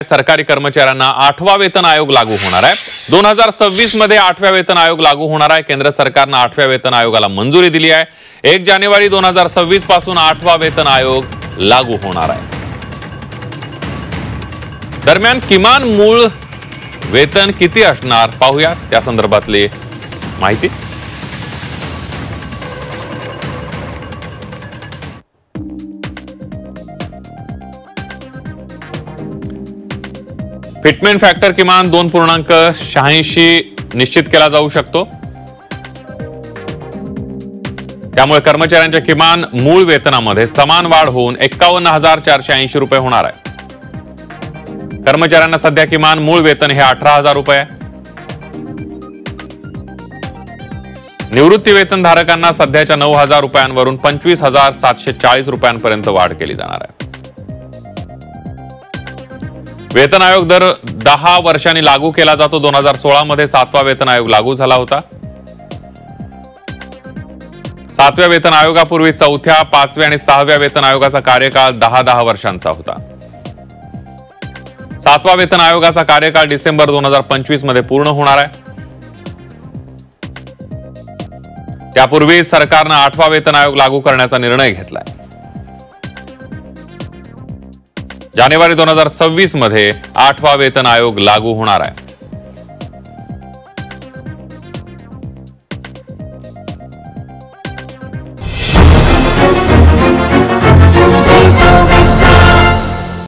सरकारी कर्मचाऱ्यांना 8वा वेतन आयोग लागू होणार आहे। 2026 मध्ये 8व्या वेतन आयोग लागू होणार आहे। केंद्र सरकारने 8व्या वेतन आयोगाला मंजुरी दिली आहे। 1 जानेवारी 2026 पासून 8वा वेतन आयोग लागू होणार आहे। दरम्यान किमान मूळ वेतन किती असणार पाहूया त्या संदर्भातली माहिती। फिटमेंट फॅक्टर किमान 2.86 निश्चित केला जाऊ शकतो। त्यामुळे कर्मचाऱ्यांच्या किमान मूळ वेतनामध्ये समान वाढ होऊन 51,480 रुपये होणार आहे। कर्मचाऱ्यांना सध्या किमान मूळ वेतन हे 18,000 रुपये आहे। निवृत्ती वेतन धारकांना सध्याच्या 9,000 रुपयांवरून 25,740 रुपयांपर्यंत वाढ केली जाणार आहे। वेतन आयोग दर 10 वर्षांनी लागू केला जातो। 2016 मध्ये 7वा वेतन आयोग लागू झाला होता। 7व्या वेतन आयोगापूर्वी 4थ्या, 5व्या आणि 6व्या वेतन आयोगाचा कार्यकाळ 10 वर्षांचा होता। 7वा वेतन आयोगाचा कार्यकाळ डिसेंबर 2025 मध्ये पूर्ण होणार आहे। त्यापूर्वी सरकारने 8वा वेतन आयोग लागू करण्याचा निर्णय घेतलाय। जानेवारी 2026 मध्ये 8वा वेतन आयोग लागू होणार आहे।